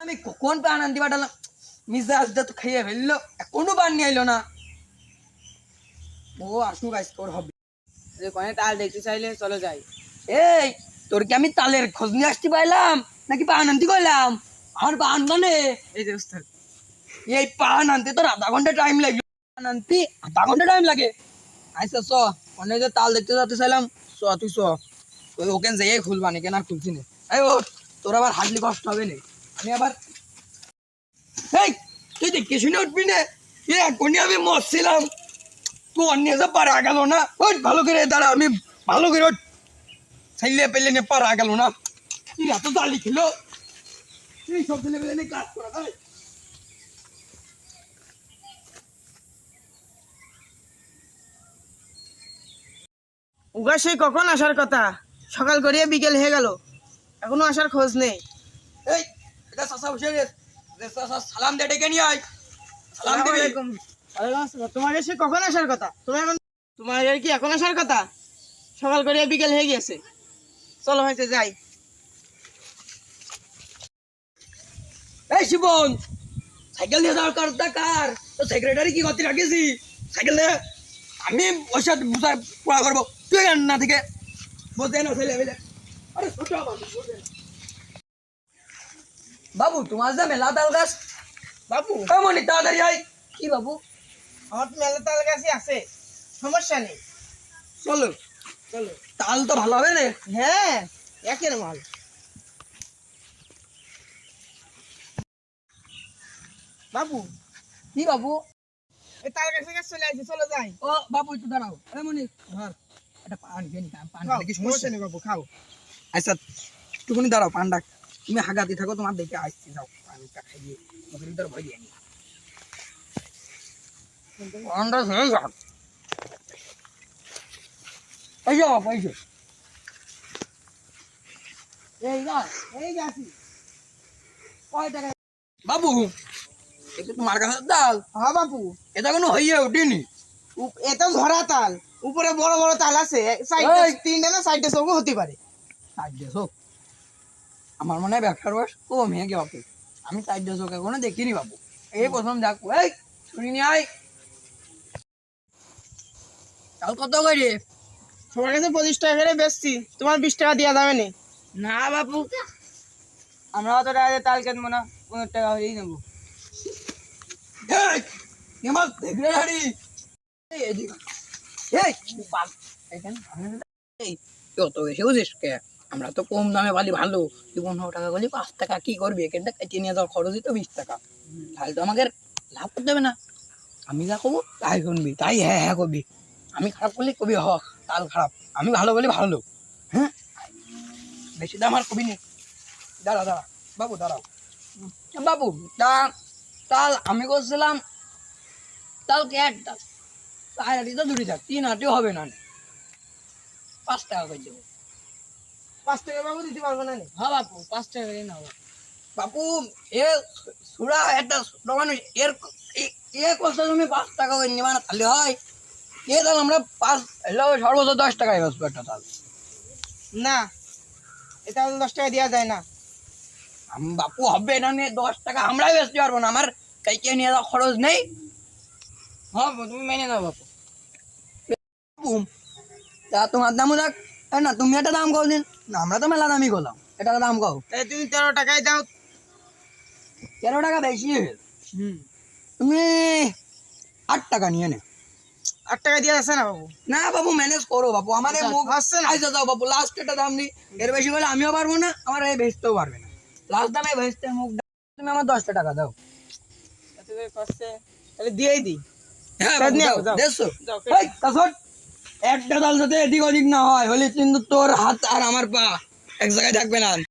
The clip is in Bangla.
আমি কখন পান আনতে পাঠালাম, মিজাজটা তো খাইয়ে ফেললো, এখনো পান নিয়ে আইলো না। ও আসুক আজকে ওর হবে। কনে তাল দেখতে চাইলে চলো যাই। এই তোর কি আমি তালের খোঁজ নিয়ে আসতে পাইলাম নাকি পান আনতে কইলাম? আমার পান মানে এই যে উস্তাদ, এই পান আনতে তোর আধা ঘন্টা টাইম লাগলো, পান আনতে আধা ঘন্টা টাইম লাগে। আচ্ছা চ, অনেক যে তাল দেখতে যেতে চাইলাম, চ তুই চ, ওই ওখানে যাই খুলবানি, কেন আর খুলছি না। এই ও তোর আবার হাঁটলি কষ্ট হবে না, আমি আবার এই তুই দেখে শুনে উঠবি না, এখনই আমি মরছিলাম, তুই অন্য যে পারা গেল না, ওই ভালো করে দাঁড়া, আমি ভালো করে ছেলে পেলে নিয়ে পারা গেল না, তুই এত দালি ছিল, এই সব ছেলে পেলে নিয়ে কাজ করা হয়। উগা সেই কখন আসার কথা, সকাল করিয়া বিকেল হয়ে গেল, এখনো আসার খোঁজ নেই। এই এটা চাচা বসে রে, চাচা সালাম দে, ডেকে নিয়ে আয়, সালাম দিবি। ওয়ালাইকুম আসসালাম। তোমার সে কখন আসার কথা, তোমার কি এখন আসার কথা? সকাল করিয়া বিকেল হয়ে গেছে, চলো হয়েছে যাই। এই শিবন, সাইকেল নিয়ে যাওয়ার কারণটা কার? তো সেক্রেটারি কি করতে রাখেছি সাইকেল নিয়ে, আমি ওর সাথে বুঝায় পড়া করবো, তুই কেন না থেকে বোঝে না ছেলে মেলে। আরে ছোট মানুষ বোঝে না। বাবু তোমার যে মেলা তাল গাছ, বাবু এমনই তাড়াতাড়ি আয়। কি বাবু? আমার তো মেলা তাল গাছই আছে, সমস্যা নেই, চলো চলো। তাল তো ভালো হবে রে। হ্যাঁ, একের মাল। বাবু কি বাবু? এই তাল গাছের কাছে চলে আসছে, চলো যাই। ও বাবু একটু দাঁড়াও, এমনই ধর একটা পান খেয়ে নি, পান খাও, খেলে কি সমস্যা সমস্যা? নেই বাবু, খাও। আচ্ছা একটুখানি দাঁড়াও, পান্ডা তুমি হাগাতে থাকো, তোমার দেখে আসছি, যাও পানটা খাইয়ে মুখের ভিতর ভরিয়ে নি। পানটা খেয়ে যাও, এই যাও এই যে, এই যা, এই গেছি। কয় টাকা বাবু? এটা তোমার কাছে ডাল, হ্যাঁ বাবু, এটা কোনো হইয়ে ওঠেনি। এটা ধরা তাল, উপরে বড় বড় তাল আছে, সাইডে এই! তিনটা না সাইডে চৌকো হতে পারে। চারটে আমার মনে হয় ব্যবসার বয়স কম হয়ে গে বাপু, আমি চারটে চোখ এখনো দেখিনি বাবু, এই প্রথম দেখ। এই শুনিনি আয়, চাল কত করে? সবার কাছে 25 টাকা করে বেচছি, তোমার 20 টাকা দেওয়া যাবে না। না বাবু, আমরা অত টাকা দিয়ে তাল কিনবো না, 15 টাকা হলেই নেবো। আমার সেক্রেটারি, কত বেশি বুঝিস কে? আমরা তো কম দামে পালি ভালো, 15 টাকা করলে 5 টাকা কি করবি, এখানটা কেটে নিয়ে যাওয়ার খরচই তো 20 টাকা, তাহলে তো আমাকে লাভ করতে হবে না। আমি যা করবো তাই শুনবি, তাই হ্যাঁ হ্যাঁ করবি, আমি খারাপ করলে কবি হ তাল খারাপ, আমি ভালো বলি ভালো। হ্যাঁ, বেশি দাম আর কবি নেই। দাঁড়া দাঁড়া বাবু, দাঁড়াও বাবু, তাল আমি করছিলাম, তাল কে একটা, 4 আটি তো দুটি থাক, 3 আটিও হবে না, 5 টাকা করে দেবো। 5 টাকা বাবু দিতে পারবো না। হ্যাঁ বাপু, 5 টাকা করে নাও বাপু। এ সুরা একটা ছোট মানুষ, এ কষ্ট তুমি 5 টাকা করে নেবা না, তাহলে হয়? এ তাহলে আমরা সর্বোচ্চ 10 টাকায় বেসবো একটা তাল। না, এটা 10 টাকা দেওয়া যায় না। বাপু হবে না, 10 টাকা আমরাই বেচতে পারবো না, আমার কাইকে নিয়ে যাওয়া খরচ নেই। হ্যাঁ তুমি মেনে নাও বাপু। বাপু তা তোমার দামও যাক, না তুমি একটা দাম কও দিন, না আমরা তো মেলা দামই করলাম, এটা দাম কও। তাই তুমি 13 টাকায় দাও। 13 টাকা বেশি হয়ে গেল। তুমি 8 টাকা নিয়ে নে। 8 টাকা দেওয়া আছে না বাবু? না বাবু ম্যানেজ করো বাবু, আমার এই মুখ আসছে না। আইসা যাও বাবু, লাস্ট একটা দাম দিই, এর বেশি হলে আমিও পারবো না, আমার এই বেচতেও পারবে না, লাস্ট দামে বেচতে মুখ তুমি আমার 10 টাকা দাও। তাহলে দিয়েই দিই। হ্যাঁ তাই বাবু, নাও, দাও, যাও। দেড়শো। যাও, এই, তাছাড় একটা দাল যাতে এদিক ওদিক না হয়, হলে কিন্তু তোর হাত আর আমার পা এক জায়গায় থাকবে না।